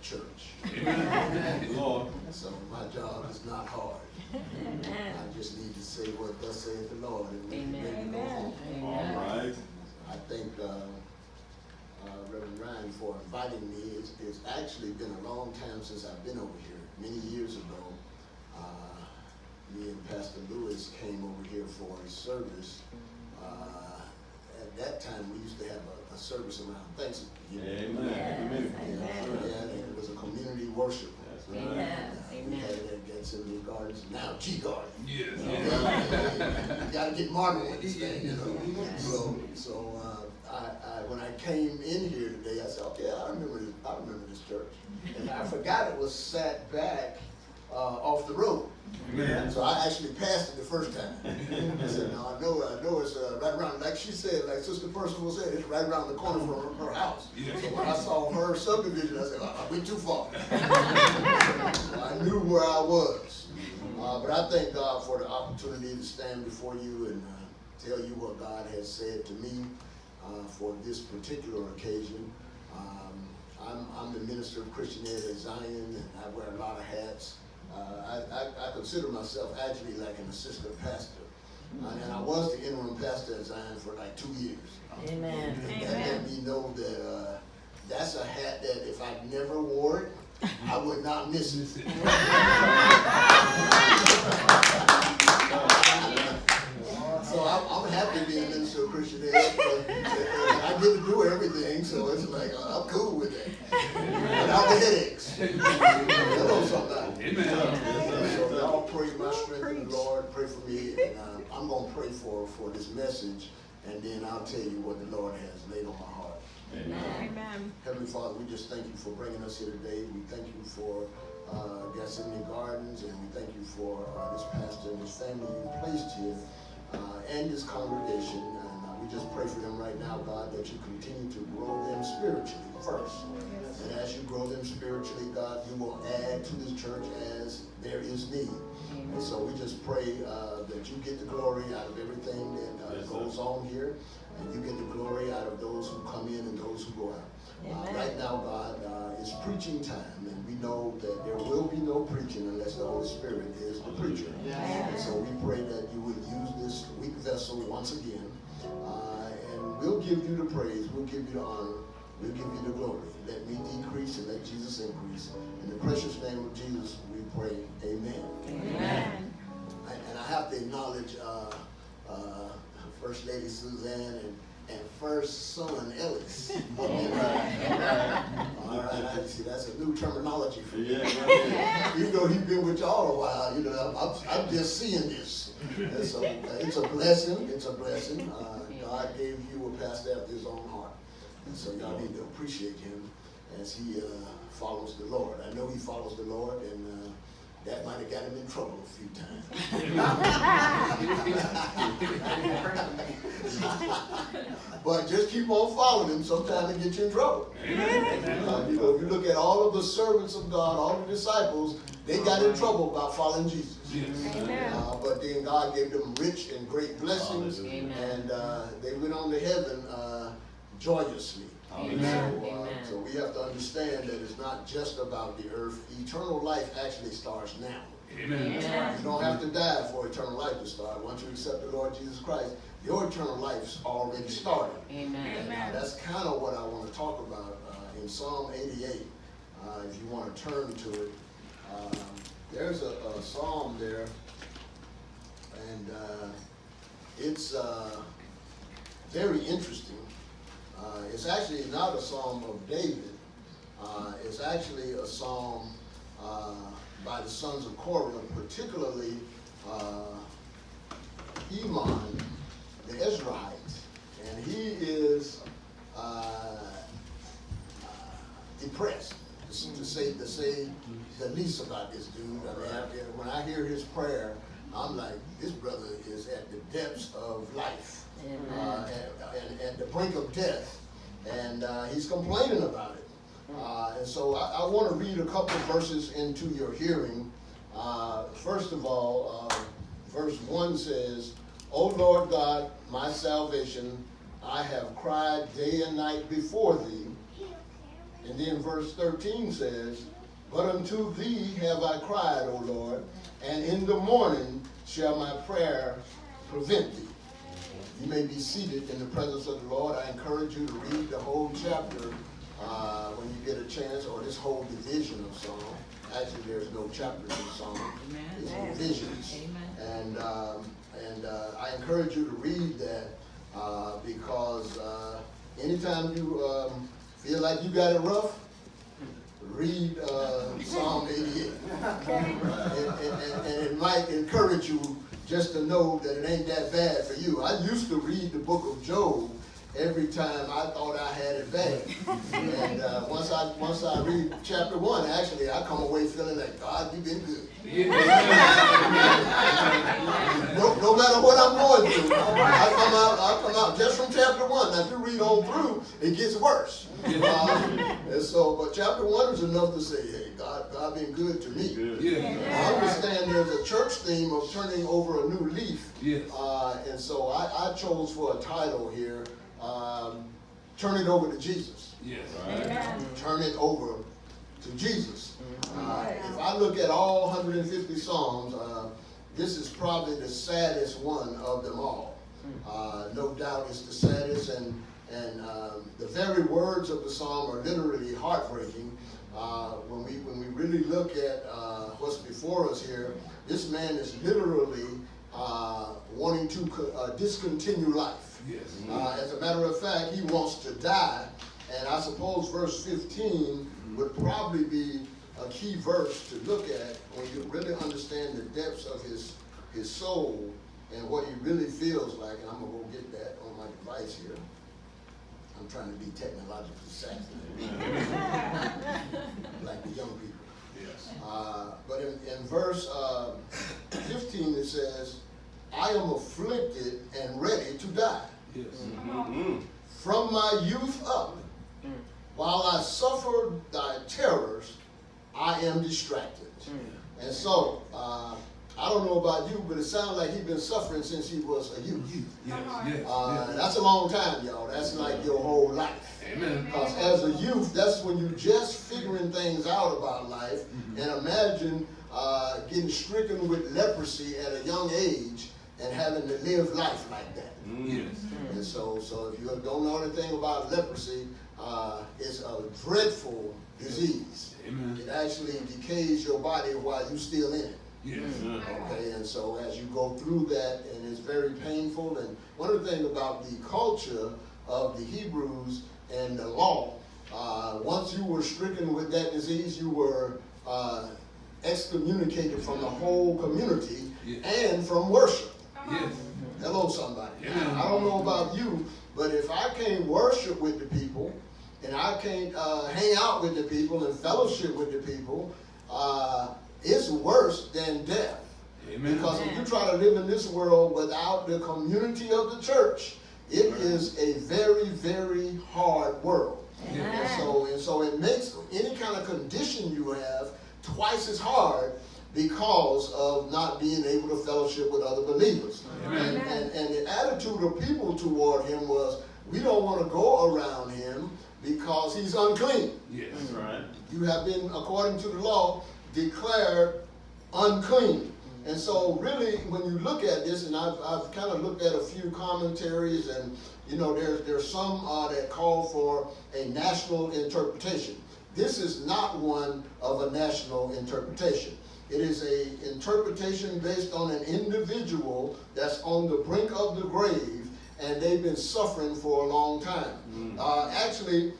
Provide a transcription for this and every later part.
church. Lord. So my job is not hard. I just need to say what thus saith the Lord. And Amen. All right. I thank Reverend Ryan for inviting me. It's actually been a long time since I've been over here. Many years ago, me and Pastor Lewis came over here for a service. At that time, we used to have a service around Thanksgiving. Amen. Amen. And it was a community worship. That's right. We had it at Gethsemane Gardens, now G Garden. Yes. You got to get Marvin with this thing, you know. So when I came in here today, I said, okay, I remember this church, and I forgot it was sat back off the road. Yeah. So I actually passed it the first time. I said, no, I know it's right around, like she said, like Sister Percival said, it's right around the corner from her house. Yeah. So when I saw her subdivision, I said, I went too far. So I knew where I was. But I thank God for the opportunity to stand before you and tell you what God has said to me for this particular occasion. I'm the minister of Christian Ed at Zion, and I wear a lot of hats. I consider myself actually like an assistant pastor. And I was the interim pastor at Zion for like 2 years. Amen. And that let me know that that's a hat that if I never wore it, I would not miss it. So I'm happy to be a minister of Christian Ed, and I get to do everything, so it's like, I'm cool with it. Without the headaches. Hello, somebody. Amen. So y'all pray my strength in the Lord, pray for me, and I'm going to pray for this message, and then I'll tell you what the Lord has laid on my heart. Amen. Heavenly Father, we just thank you for bringing us here today. We thank you for Gethsemane Gardens, and we thank you for this pastor and his family you placed here, and this congregation. And we just pray for them right now, God, that you continue to grow them spiritually first. And as you grow them spiritually, God, you will add to this church as there is need. And so we just pray that you get the glory out of everything that goes on here, and you get the glory out of those who come in and those who go out. Right now, God, it's preaching time, and we know that there will be no preaching unless the Holy Spirit is the preacher. And so we pray that you would use this weak vessel once again, and we'll give you the praise, we'll give you the honor, we'll give you the glory. Let me decrease and let Jesus increase. In the precious name of Jesus, we pray. Amen. Amen. And I have to acknowledge First Lady Suzanne and First Son Ellis. All right, I see that's a new terminology for me. You know, he's been with y'all a while. You know, I'm just seeing this. And so it's a blessing. It's a blessing. God gave you a pastor after his own heart. And so y'all need to appreciate him as he follows the Lord. I know he follows the Lord, and that might have got him in trouble a few times. But just keep on following him. Sometimes it gets you in trouble. You know, if you look at all of the servants of God, all the disciples, they got in trouble about following Jesus. But then God gave them rich and great blessings, and they went on to heaven joyously. So we have to understand that it's not just about the earth. Eternal life actually starts now. Amen. You don't have to die for eternal life to start. Once you accept the Lord Jesus Christ, your eternal life's already started. Amen. That's kind of what I want to talk about in Psalm 88. If you want to turn to it, there's a psalm there, and it's very interesting. It's actually not a psalm of David. It's actually a psalm by the sons of Korah, particularly Heman, the Ezrahite. And he is depressed, to say the least about this dude. I mean, when I hear his prayer, I'm like, this brother is at the depths of life, and the brink of death, and he's complaining about it. And so I want to read a couple of verses into your hearing. First of all, verse 1 says, O Lord God, my salvation, I have cried day and night before thee. And then verse 13 says, but unto thee have I cried, O Lord, and in the morning shall my prayer prevent thee. You may be seated in the presence of the Lord. I encourage you to read the whole chapter when you get a chance, or this whole division of Psalm. Actually, there's no chapters in Psalm. It's divisions. And I encourage you to read that because anytime you feel like you got it rough, read Psalm 88. And it might encourage you just to know that it ain't that bad for you. I used to read the book of Job every time I thought I had it bad. And once I read chapter 1, actually, I come away feeling like, God, you've been good. No matter what I'm going through, I come out just from chapter 1. Now, if you read on through, it gets worse. And so, but chapter 1 is enough to say, hey, God been good to me. I understand there's a church theme of turning over a new leaf. And so I chose for a title here, Turn It Over to Jesus. Turn it over to Jesus. If I look at all 150 Psalms, this is probably the saddest one of them all. No doubt it's the saddest, and the very words of the Psalm are literally heartbreaking. When we really look at what's before us here, this man is literally wanting to discontinue life. As a matter of fact, he wants to die, and I suppose verse 15 would probably be a key verse to look at when you really understand the depths of his soul and what he really feels like. And I'm going to go get that on my device here. I'm trying to be technologically savvy, like the young people. But in verse 15 it says, I am afflicted and ready to die. From my youth up, while I suffer thy terrors, I am distracted. And so, I don't know about you, but it sounds like he's been suffering since he was a youth. That's a long time, y'all. That's like your whole life. Because as a youth, that's when you're just figuring things out about life. And imagine getting stricken with leprosy at a young age and having to live life like that. And so if you don't know anything about leprosy, it's a dreadful disease. It actually decays your body while you're still in it. Okay, and so as you go through that, and it's very painful. And one of the things about the culture of the Hebrews and the law, once you were stricken with that disease, you were excommunicated from the whole community and from worship. Hello, somebody. I don't know about you, but if I can't worship with the people, and I can't hang out with the people and fellowship with the people, it's worse than death. Because if you try to live in this world without the community of the church, it is a very, very hard world. And so it makes any kind of condition you have twice as hard because of not being able to fellowship with other believers. And the attitude of people toward him was, we don't want to go around him because he's unclean. That's right. You have been, according to the law, declared unclean. And so really, when you look at this, and I've kind of looked at a few commentaries, and you know, there's some that call for a national interpretation. This is not one of a national interpretation. It is a interpretation based on an individual that's on the brink of the grave, and they've been suffering for a long time. Actually,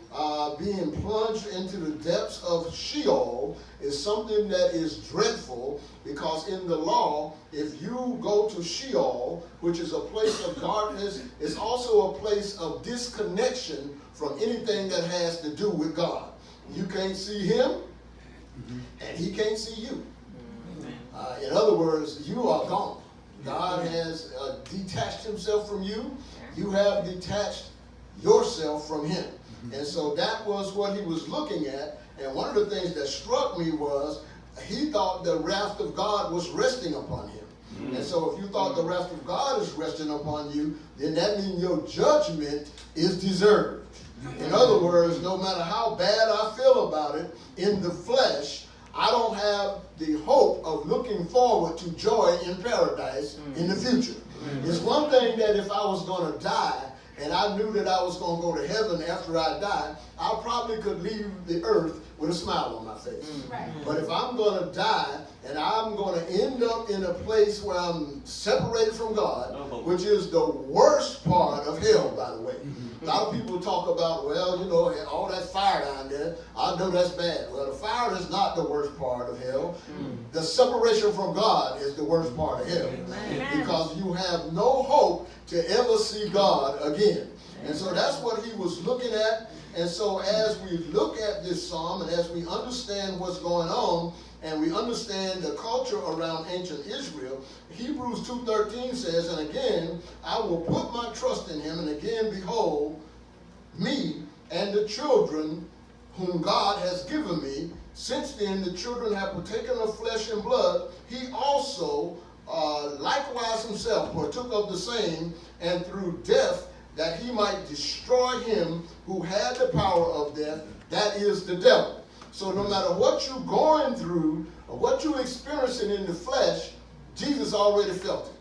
being plunged into the depths of Sheol is something that is dreadful, because in the law, if you go to Sheol, which is a place of darkness, it's also a place of disconnection from anything that has to do with God. You can't see him, and he can't see you. In other words, you are gone. God has detached himself from you. You have detached yourself from him. And so that was what he was looking at. And one of the things that struck me was he thought the wrath of God was resting upon him. And so if you thought the wrath of God is resting upon you, then that means your judgment is deserved. In other words, no matter how bad I feel about it in the flesh, I don't have the hope of looking forward to joy in paradise in the future. It's one thing that if I was going to die and I knew that I was going to go to heaven after I died, I probably could leave the earth with a smile on my face. But if I'm going to die and I'm going to end up in a place where I'm separated from God, which is the worst part of hell, by the way. A lot of people talk about, well, you know, all that fire down there, I know that's bad. Well, the fire is not the worst part of hell. The separation from God is the worst part of hell. Because you have no hope to ever see God again. And so that's what he was looking at. And so as we look at this psalm and as we understand what's going on, and we understand the culture around ancient Israel, Hebrews 2:13 says, and again, I will put my trust in him, and again, behold, me and the children whom God has given me. Since then, the children have partaken of flesh and blood. He also likewise himself partook of the same, and through death, that he might destroy him who had the power of death, that is the devil. So no matter what you're going through or what you're experiencing in the flesh, Jesus already felt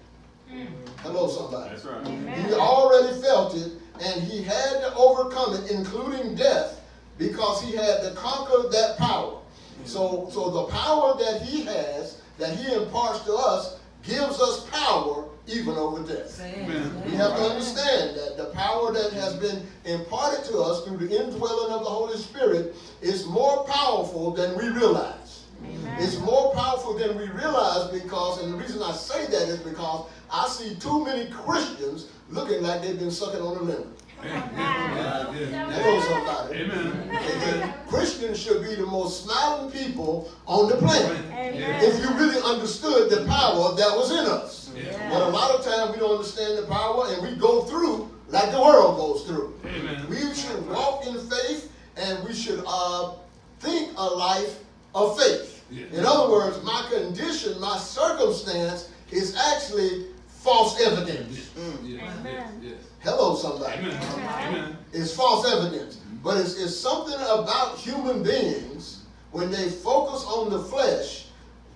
it. Hello, somebody. That's right. He already felt it, and he had to overcome it, including death, because he had to conquer that power. So the power that he has, that he imparts to us, gives us power even over death. Amen. We have to understand that the power that has been imparted to us through the indwelling of the Holy Spirit is more powerful than we realize. Amen. It's more powerful than we realize because, and the reason I say that is because I see too many Christians looking like they've been sucking on a lemon. Hello, somebody. Amen. Christians should be the most smiling people on the planet. Amen. If you really understood the power that was in us. Yeah. But a lot of times we don't understand the power and we go through like the world goes through. Amen. We should walk in faith and we should think a life of faith. Yeah. In other words, my condition, my circumstance is actually false evidence. Amen. Yes. Hello, somebody. Amen. Amen. It's false evidence. But it's something about human beings, when they focus on the flesh,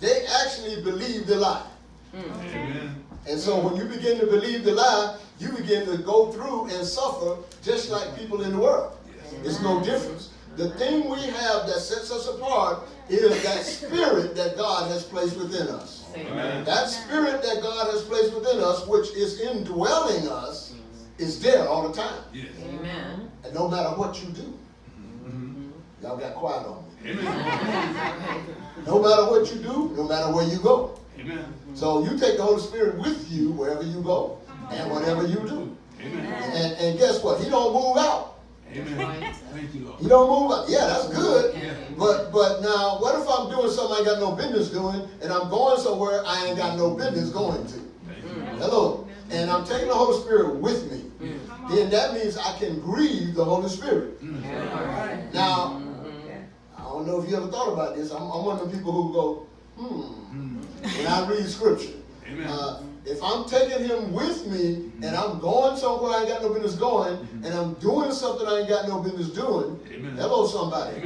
they actually believe the lie. Amen. And so when you begin to believe the lie, you begin to go through and suffer just like people in the world. Yes. It's no difference. The thing we have that sets us apart is that spirit that God has placed within us. Amen. That spirit that God has placed within us, which is indwelling us, is there all the time. Yes. Amen. And no matter what you do, y'all got quiet on me. Amen. No matter what you do, no matter where you go. Amen. So you take the Holy Spirit with you wherever you go and whatever you do. Amen. And guess what? He don't move out. Amen. Thank you, Lord. He don't move out. Yeah, that's good. Yeah. But now, what if I'm doing something I ain't got no business doing, and I'm going somewhere I ain't got no business going to? Hello. And I'm taking the Holy Spirit with me. Then that means I can grieve the Holy Spirit. Now, I don't know if you ever thought about this. I'm one of the people who go, when I read scripture. If I'm taking him with me and I'm going somewhere I ain't got no business going, and I'm doing something I ain't got no business doing, hello, somebody.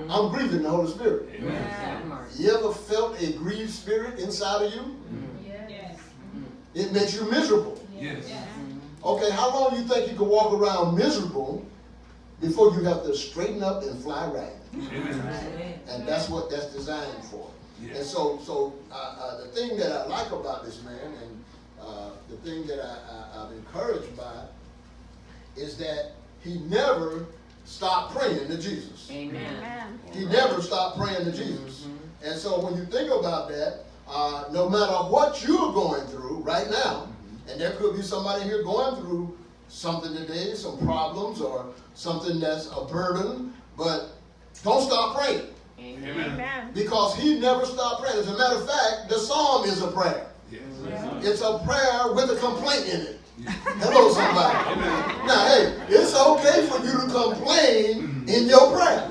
I'm grieving the Holy Spirit. You ever felt a grieved spirit inside of you? Yes. It makes you miserable. Yes. Okay, how long do you think you can walk around miserable before you have to straighten up and fly right? And that's what that's designed for. Yes. And so the thing that I like about this man, and the thing that I'm encouraged by, is that he never stopped praying to Jesus. Amen. He never stopped praying to Jesus. And so when you think about that, no matter what you're going through right now, and there could be somebody here going through something today, some problems or something that's a burden, but don't stop praying. Amen. Because he never stopped praying. As a matter of fact, the psalm is a prayer. Yes. It's a prayer with a complaint in it. Yes. Hello, somebody. Amen. Now, hey, it's okay for you to complain in your prayer.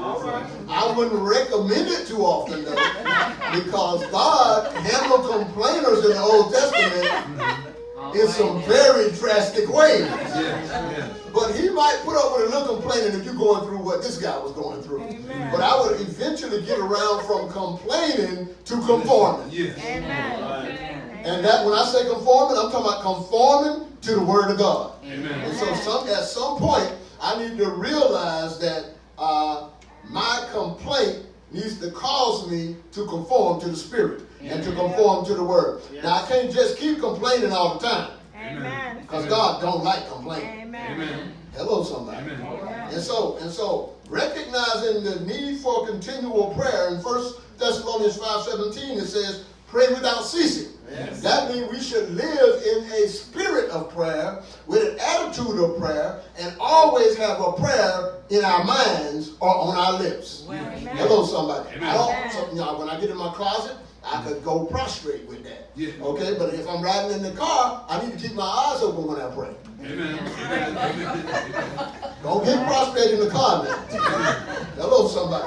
I wouldn't recommend it too often, though, because God handled complainers in the Old Testament in some very drastic ways. Yes. But he might put up with a little complaining if you're going through what this guy was going through. Amen. But I would eventually get around from complaining to conforming. Yes. Amen. And that when I say conforming, I'm talking about conforming to the Word of God. Amen. And so at some point, I need to realize that my complaint needs to cause me to conform to the Spirit and to conform to the Word. Yes. Now, I can't just keep complaining all the time Amen. because God don't like complaining. Amen. Amen. Hello, somebody. Amen. And so recognizing the need for continual prayer in 1 Thessalonians 5:17, it says, pray without ceasing. Yes. That means we should live in a spirit of prayer, with an attitude of prayer, and always have a prayer in our minds or on our lips. Amen. Hello, somebody. Amen. When I get in my closet, I could go prostrate with that. Yeah. Okay, but if I'm riding in the car, I need to keep my eyes open when I pray. Amen. Amen. Don't get prostrate in the car now. Hello, somebody.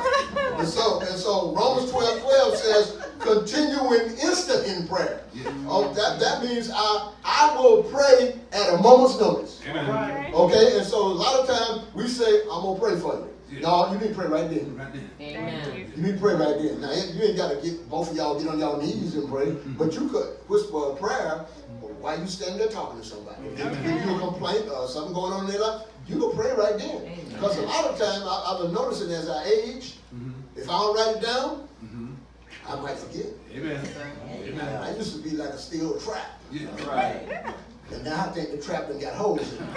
And so Romans 12:12 says, continue in instant in prayer. Oh, that means I will pray at a moment's notice. Amen. Okay, and so a lot of times we say, I'm going to pray for you. No, you need to pray right then. Right then. Amen. You need to pray right then. Now, you ain't got to get both of y'all get on y'all knees and pray, but you could whisper a prayer while you standing there talking to somebody. If you a complaint or something going on in their life, you can pray right then. Because a lot of times I've been noticing as I age, if I don't write it down, I might forget. Amen. Amen. I used to be like a steel trap. Yeah. Right. And now I think the trap done got holes in it.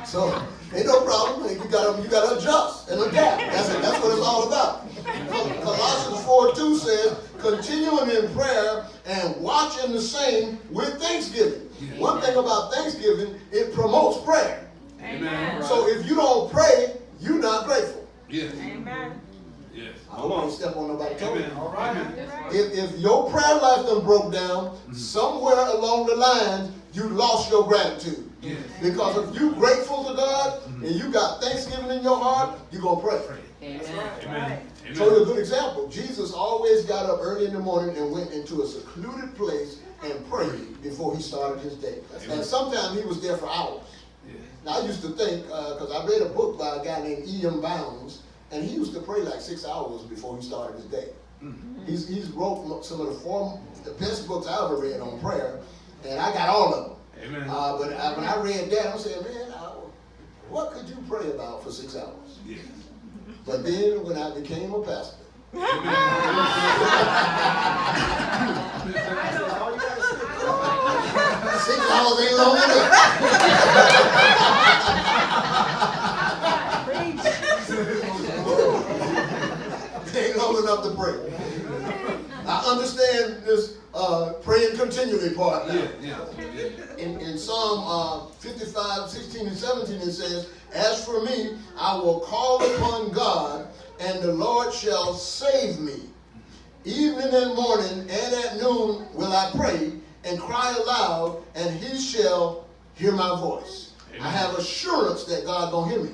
So ain't no problem. You gotta adjust and adapt. That's what it's all about. Colossians 4:2 says, continuing in prayer and watching the same with thanksgiving. One thing about thanksgiving, it promotes prayer. Amen. So if you don't pray, you're not grateful. Yes. Amen. Yes. I don't want to step on nobody's toes. Amen. All right. If your prayer life done broke down, somewhere along the line, you lost your gratitude. Yes. Because if you're grateful to God and you got thanksgiving in your heart, you're going to pray. Amen. Amen. Show you a good example. Jesus always got up early in the morning and went into a secluded place and prayed before he started his day. And sometimes he was there for hours. Yes. Now, I used to think, because I read a book by a guy named E.M. Bounds, and he used to pray like 6 hours before he started his day. He's wrote some of the best books I ever read on prayer, and I got all of them. Amen. But when I read that, I'm saying, man, what could you pray about for 6 hours? Yes. But then when I became a pastor, All you gotta say. 6 hours ain't long enough. It ain't long enough to pray. I understand this praying continually part now. Yeah. In Psalm 55, 16 and 17, it says, as for me, I will call upon God, and the Lord shall save me. Evening and morning and at noon will I pray and cry aloud, and he shall hear my voice. Amen. I have assurance that God gonna hear me.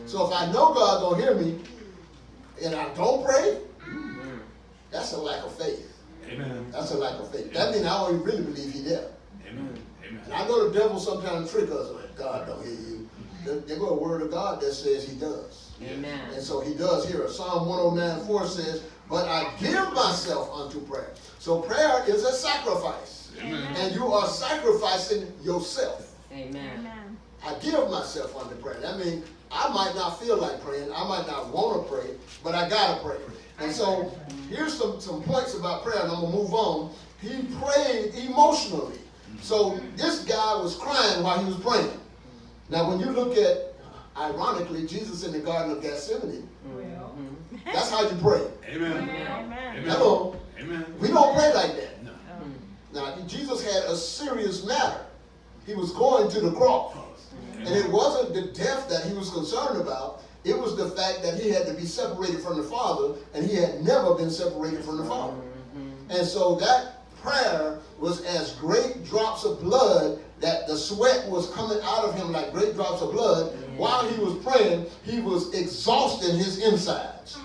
So if I know God gonna hear me, and I don't pray, that's a lack of faith. Amen. That's a lack of faith. That means I don't really believe he's there. Amen. Amen. And I know the devil sometimes trick us like, God don't hear you. There's a word of God that says he does. Amen. And so he does hear us. Psalm 109:4 says, but I give myself unto prayer. So prayer is a sacrifice. Amen. And you are sacrificing yourself. Amen. I give myself unto prayer. That means I might not feel like praying. I might not want to pray, but I got to pray. And so here's some points about prayer, and I'm going to move on. He prayed emotionally. So this guy was crying while he was praying. Now, when you look at, ironically, Jesus in the Garden of Gethsemane, that's how you pray. Amen. Amen. Hello. Amen. We don't pray like that. No. Now, Jesus had a serious matter. He was going to the cross. And it wasn't the death that he was concerned about. It was the fact that he had to be separated from the Father, and he had never been separated from the Father. And so that prayer was as great drops of blood, that the sweat was coming out of him like great drops of blood. While he was praying, he was exhausting his insides.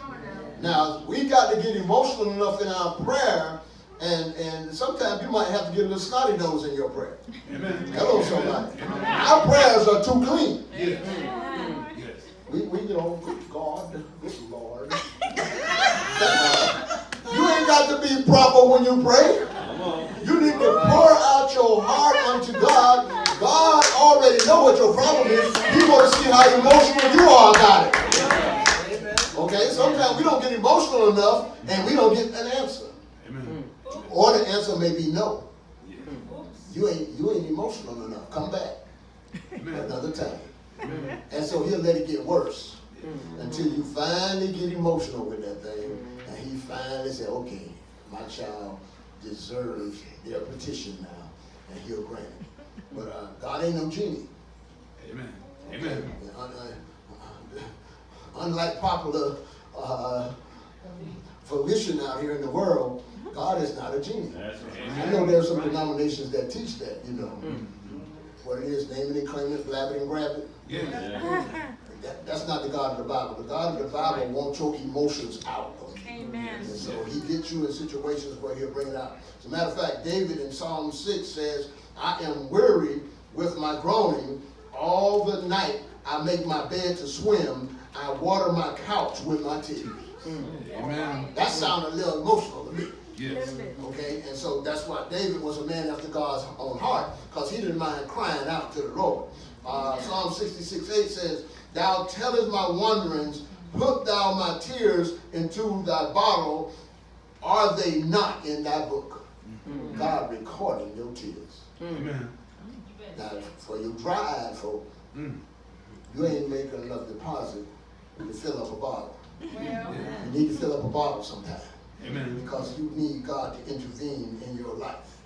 Now, we got to get emotional enough in our prayer And sometimes you might have to get a little snotty nose in your prayer. Amen. Hello, somebody. Amen. Our prayers are too clean. Yes. Yes. We good God, good Lord. You ain't got to be proper when you pray. You need to pour out your heart unto God. God already know what your problem is. He want to see how emotional you are about it. Okay, sometimes we don't get emotional enough and we don't get an answer. Amen. Or the answer may be no. You ain't emotional enough. Come back another time. Amen. And so he'll let it get worse until you finally get emotional with that thing. And he finally said, okay, my child deserves their petition now. And he'll grant it. But God ain't no genie. Amen. Amen. Unlike popular volition out here in the world, God is not a genie. I know there are some denominations that teach that, you know. What it is, name it and claim it, blab it and grab it. Yeah. That's not the God of the Bible. The God of the Bible wants your emotions out of you. Amen. And so he gets you in situations where he'll bring it out. As a matter of fact, David in Psalm 6 says, I am weary with my groaning. All the night I make my bed to swim. I water my couch with my tears. Amen. That sounded a little emotional to me. Yes. Okay, and so that's why David was a man after God's own heart, because he didn't mind crying out to the Lord. Psalm 66:8 says, Thou tellest my wanderings, put thou my tears into thy bottle, are they not in thy book? God recording your tears. Amen. Now, for you dry-eyed folk, you ain't making enough deposit to fill up a bottle. You need to fill up a bottle sometime. Amen. Because you need God to intervene in your life.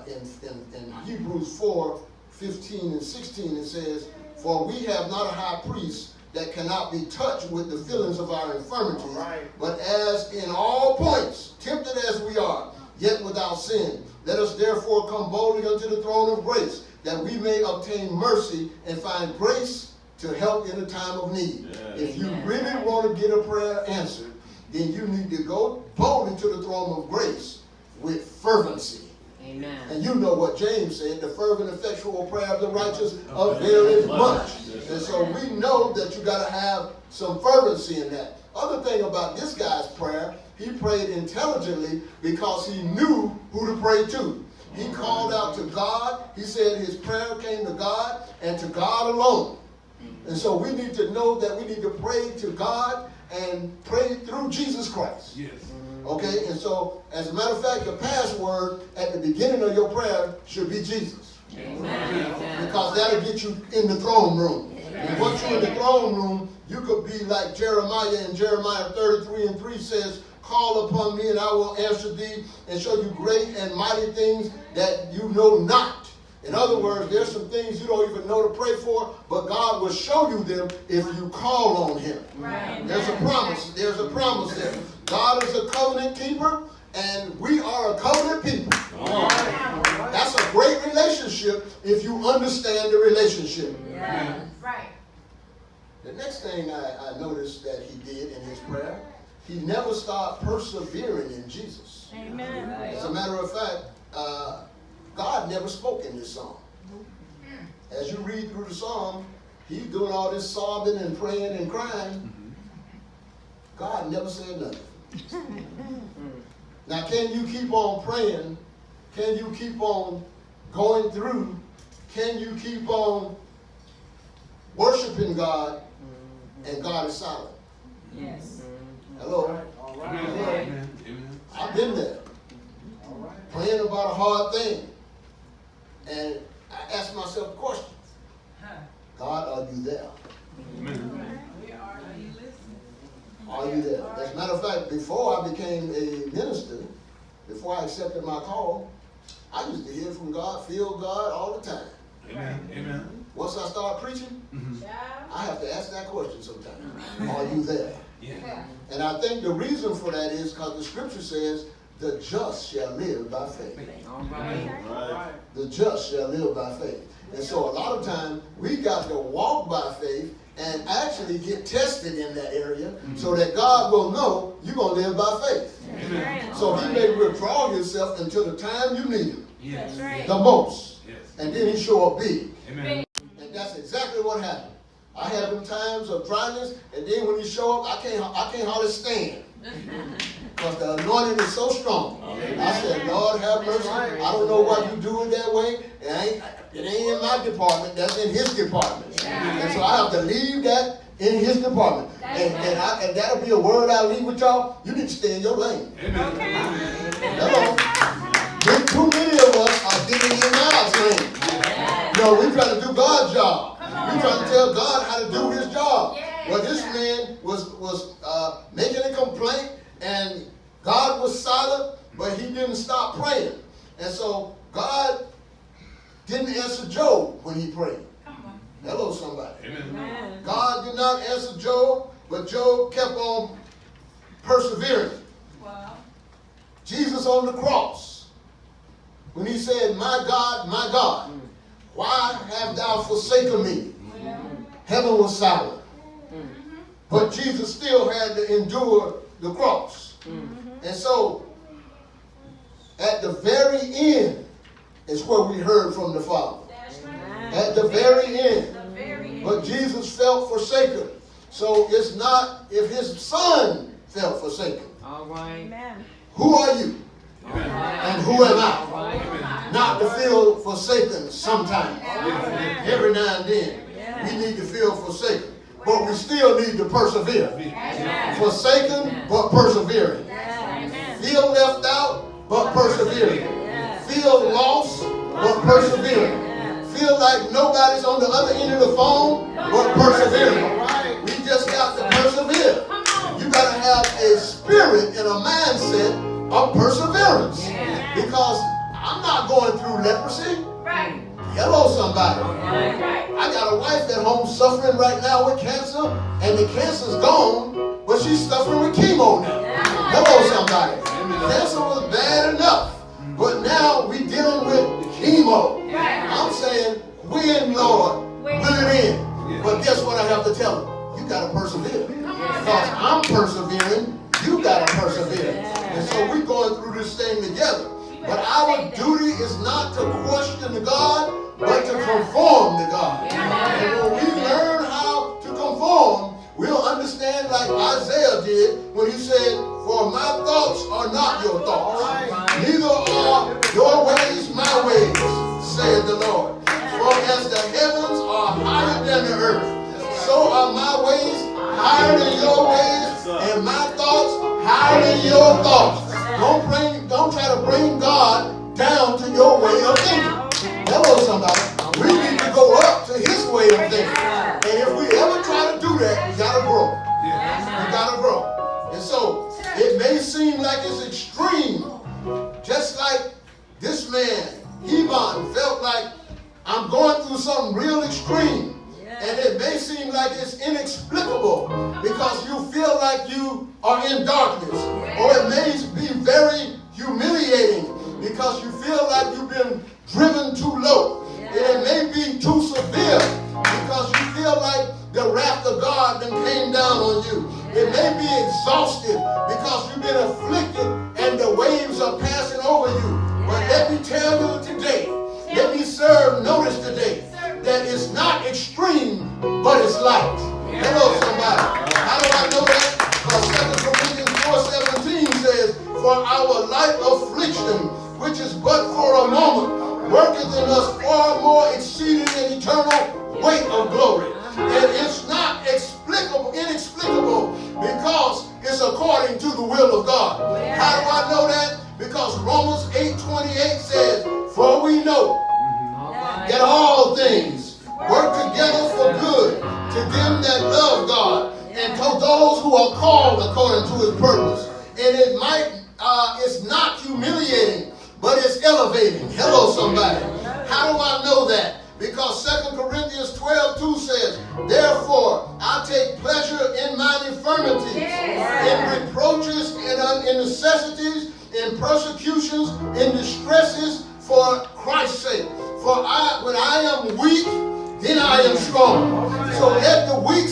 In Hebrews 4:15 and 16 it says, For we have not a high priest that cannot be touched with the feelings of our infirmities, but as in all points, tempted as we are, yet without sin. Let us therefore come boldly unto the throne of grace, that we may obtain mercy and find grace to help in a time of need. If you really want to get a prayer answered, then you need to go boldly to the throne of grace with fervency. Amen. And you know what James said, the fervent, effectual prayer of the righteous availeth much. And so we know that you got to have some fervency in that. Other thing about this guy's prayer, he prayed intelligently because he knew who to pray to. He called out to God. He said his prayer came to God and to God alone. And so we need to know that we need to pray to God and pray through Jesus Christ. Yes. Okay, and so as a matter of fact, the password at the beginning of your prayer should be Jesus. Amen. Because that'll get you in the throne room. And once you're in the throne room, you could be like Jeremiah, and Jeremiah 33:3 says, Call upon me and I will answer thee and show you great and mighty things that you know not. In other words, there's some things you don't even know to pray for, but God will show you them if you call on him. Right. There's a promise. There's a promise there. God is a covenant keeper, and we are a covenant people. That's a great relationship if you understand the relationship. Yeah. Right. The next thing I noticed that he did in his prayer, he never stopped persevering in Jesus. Amen. As a matter of fact, God never spoke in this psalm. As you read through the psalm, he's doing all this sobbing and praying and crying. God never said nothing. Now, can you keep on praying? Can you keep on going through? Can you keep on worshiping God and God is silent? Yes. Hello? Amen. Amen. I've been there. Praying about a hard thing. And I ask myself a question. God, are you there? Amen. Are you there? As a matter of fact, before I became a minister, before I accepted my call, I used to hear from God, feel God all the time. Amen. Amen. Once I start preaching, I have to ask that question sometimes. Are you there? Yeah. And I think the reason for that is because the scripture says, the just shall live by faith. All right. The just shall live by faith. And so a lot of times we got to walk by faith and actually get tested in that area so that God will know you're going to live by faith. Amen. So he may withdraw himself until the time you need him Yes. the most. Yes. And then he show up big. Amen. And that's exactly what happened. I had them times of dryness, and then when he show up, I can't hardly stand. Because the anointing is so strong. I said, Lord have mercy. I don't know why you do it that way. It ain't in my department. That's in his department. And so I have to leave that in his department. And that'll be a word I leave with y'all. You need to stay in your lane. Amen. Hello. Too many of us are getting in God's lane. No, we trying to do God's job. We trying to tell God how to do his job. Well, this man was making a complaint, and God was silent, but he didn't stop praying. And so God didn't answer Job when he prayed. Hello, somebody. Amen. God did not answer Job, but Job kept on persevering. Wow. Jesus on the cross, when he said, my God, why have thou forsaken me? Heaven was silent. But Jesus still had to endure the cross. And so, at the very end is where we heard from the Father. At the very end. But Jesus felt forsaken. So it's not if his son felt forsaken. All right. Who are you? Amen. And who am I? All right. Not to feel forsaken sometimes. Every now and then. We need to feel forsaken. But we still need to persevere. Forsaken, but persevering. Feel left out, but persevering. Feel lost, but persevering. Feel like nobody's on the other end of the phone, but persevering. We just got to persevere. You got to have a spirit and a mindset of perseverance. Because I'm not going through leprosy. Right. Hello, somebody. Right. I got a wife at home suffering right now with cancer, and the cancer's gone, but she's suffering with chemo now. Hello, somebody. Cancer was bad enough, but now we're dealing with chemo. I'm saying, when, Lord, will it end? But guess what I have to tell them? You got to persevere. Because I'm persevering, you got to persevere. And so we're going through this thing together. But our duty is not to question God, but to conform to God. And when we learn how to conform, we'll understand like Isaiah did when he said, for my thoughts are not your thoughts. Neither are your ways my ways, saith the Lord. For as the heavens are higher than the earth, so are my ways higher than your ways, and my thoughts higher than your thoughts. Don't try to bring God down to your way of thinking. Hello, somebody. We need to go up to his way of thinking. And if we ever try to do that, we gotta grow. We gotta grow. And so it may seem like it's extreme, just like this man, Heman, felt like I'm going through something real extreme. And it may seem like it's inexplicable because you feel like you are in darkness. Or it may be very humiliating because you feel like you've been driven too low. And it may be too severe because you feel like the wrath of God then came down on you. It may be exhausted because you've been afflicted and the waves are passing over you. But let me tell you today, let me serve notice today, that it's not extreme, but it's light. Hello, somebody. How do I know that? Because 2 Corinthians 4:17 says, for our light affliction, which is but for a moment, worketh in us far more exceeding and eternal weight of glory. And it's not inexplicable, because it's according to the will of God. How do I know that? Because Romans 8:28 says, for we know that all things work together for good to them that love God and to those who are called according to his purpose. And it's not humiliating, but it's elevating. Hello, somebody. How do I know that? Because 2 Corinthians 12:2 says, therefore I take pleasure in mine infirmities, in reproaches, in necessities, in persecutions, in distresses, for Christ's sake. For when I am weak, then I am strong. So let the weak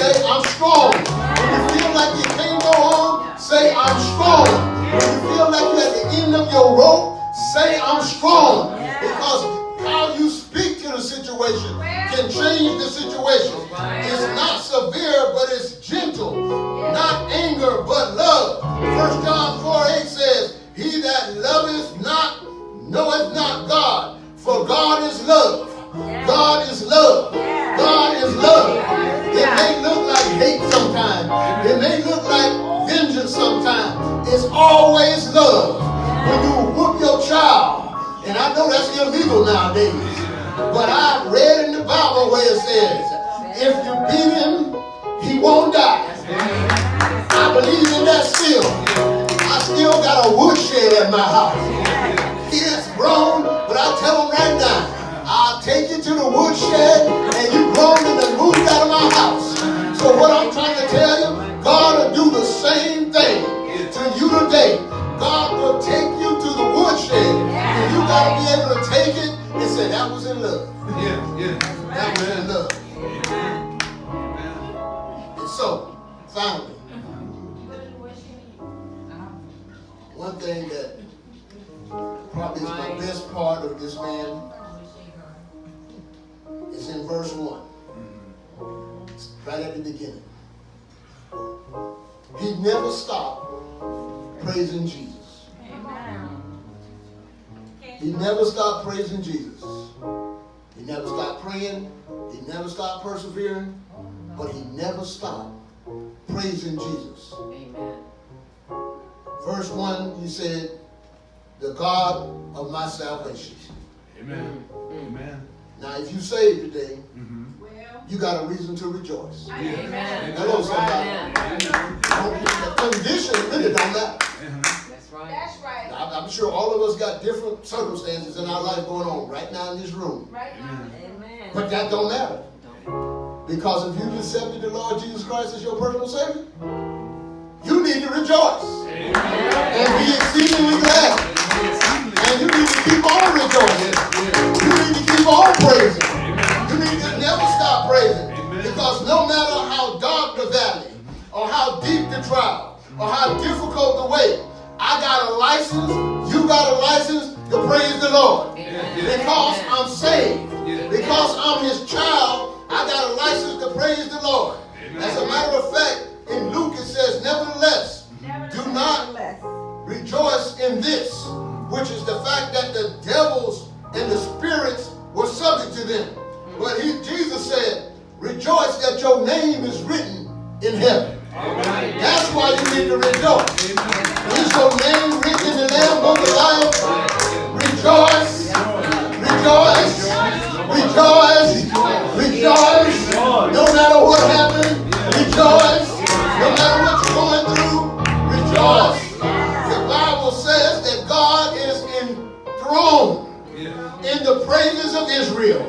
say, I'm strong. When you feel like you can't go on, say, I'm strong. When you feel like you're at the end of your rope, say, I'm strong. Because how you speak to the situation can change the situation. It's not severe, but it's gentle. Not anger, but love. 1 John 4:8 says, he that loveth not knoweth not God, for God is love. God is love. God is love. It may look like hate sometimes. It may look like vengeance sometimes. It's always love. When you whoop your child, and I know that's illegal nowadays, but I read in the Bible where it says, if you beat him, he won't die. I believe in that still. I still got a woodshed at my house. Kids grown, but I tell them right now, I'll take you to the woodshed and you grown and then moved out of my house. So what I'm trying to tell you, God will do the same thing to you today. God will take you to the woodshed and you got to be able to take it and say, that was in love. That was in love. And so, finally, one thing that probably is my best part of this man is in verse 1. It's right at the beginning. He never stopped praising Jesus. He never stopped praising Jesus. He never stopped praying. He never stopped persevering. But he never stopped praising Jesus. Amen. Verse 1, he said, the God of my salvation. Amen. Amen. Now, if you saved today, you got a reason to rejoice. Amen. Hello, somebody. The condition really don't matter. That's right. That's right. I'm sure all of us got different circumstances in our life going on right now in this room. Right now. Amen. But that don't matter. Because if you've accepted the Lord Jesus Christ as your personal Savior, you need to rejoice. And be exceedingly glad. And you need to keep on rejoicing. You need to keep on praising. You need to never stop praising. Because no matter how dark the valley, or how deep the trial, or how difficult the way, I got a license, you got a license to praise the Lord. Because I'm saved. Because I'm his child, I got a license to praise the Lord. As a matter of fact, in Luke it says, nevertheless, do not rejoice in this, which is the fact that the devils and the spirits were subject to them. But Jesus said, rejoice that your name is written in heaven. That's why you need to rejoice. Is your name written in the Lamb Book of Life? Rejoice, rejoice, rejoice, rejoice. No matter what happened, rejoice. No matter what you're going through, rejoice. The Bible says that God is enthroned in the praises of Israel.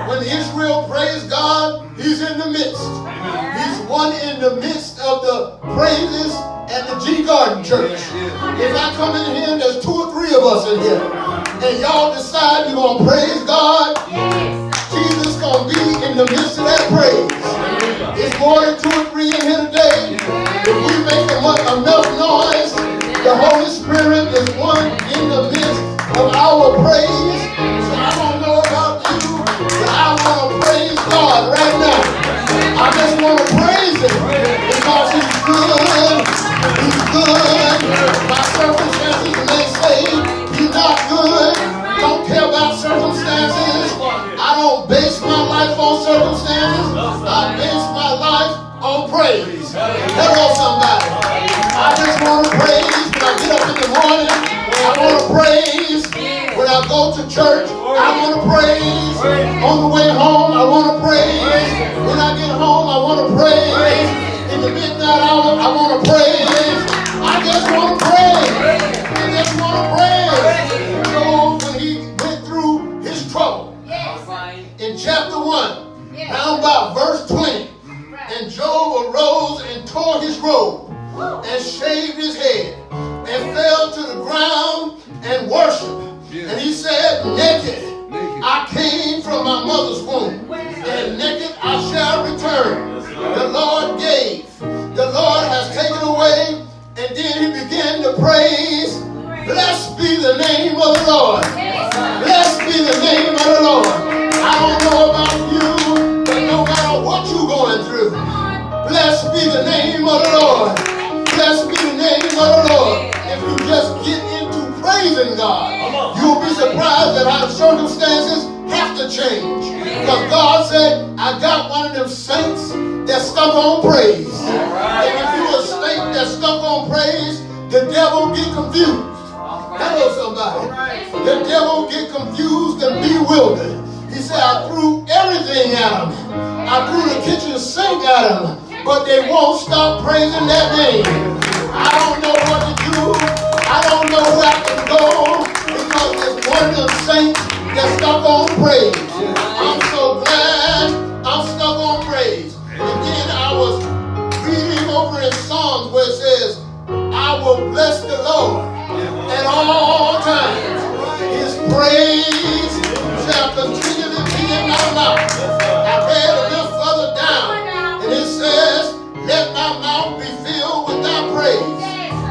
When Israel praised God, he's in the midst. He's one in the midst of the praises at the G Garden Church. If I come in here and there's 2 or 3 of us in here, and y'all decide you're going to praise God, Jesus going to be in the midst of that praise. It's more than 2 or 3 in here today. If we make enough noise, the Holy Spirit is one in the midst of our praise. So I don't know about you, but I want to praise God right now. I just want to praise him because he's good. He's good. My circumstances may say he's not good. Don't care about circumstances. I don't base my life on circumstances. I base my life on praise. Hello, somebody. I just want to praise when I get up in the morning. I want to praise when I go to church. I want to praise on the way home. I want to praise when I get home. I want to praise in the midnight hour. I want to praise. I just want to praise. I just want to praise. So when he went through his trouble in chapter 1, down by verse 20, and Job arose and tore his robe and shaved his head and fell to the ground and worshiped. And he said, naked I came from my mother's womb, and naked I shall return. The Lord change. Because God said, I got one of them saints that's stuck on praise. And if you a saint that's stuck on praise, the devil get confused. Hello, somebody. The devil get confused and bewildered. He said, I threw everything at him. I threw the kitchen sink at him. But they won't stop praising that name. I don't know what to do. I don't know where I can go. Because there's one of them saints that's stuck on praise. I'm so glad I'm stuck on praise. And then I was reading over in Psalms where it says, I will bless the Lord at all times. His praise shall continually be in my mouth. I read a little further down, and it says, let my mouth be filled with thy praise,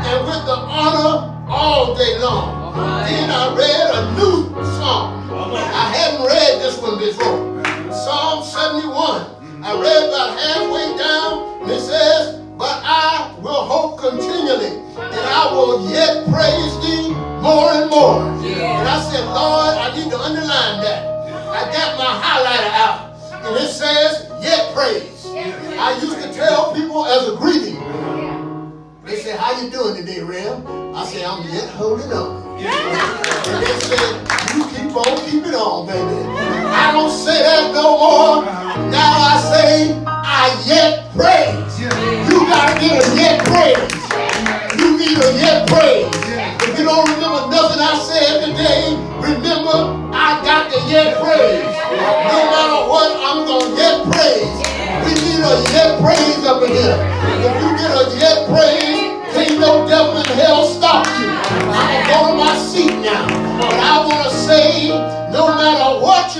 and with the honor all day long. Then I read a new psalm. I hadn't read this one before. Psalm 71. I read about halfway down, and it says, but I will hope continually, and I will yet praise thee more and more. And I said, Lord, I need to underline that. I got my highlighter out, and it says, yet praise. I used to tell people as a greeting, they say, how you doing today, Rev? I say, I'm yet holding on. And they said, you keep on keeping on, baby. I don't say that no more. Now I say, I yet praise. You got to get a yet praise. You need a yet praise. If you don't remember nothing I said today, remember, I got the yet praise. No matter what, I'm going to yet praise. We need a yet praise up in here. If you get a yet praise, can't no devil in hell stop you. I'm going to go to my seat now. But I want to say, no matter what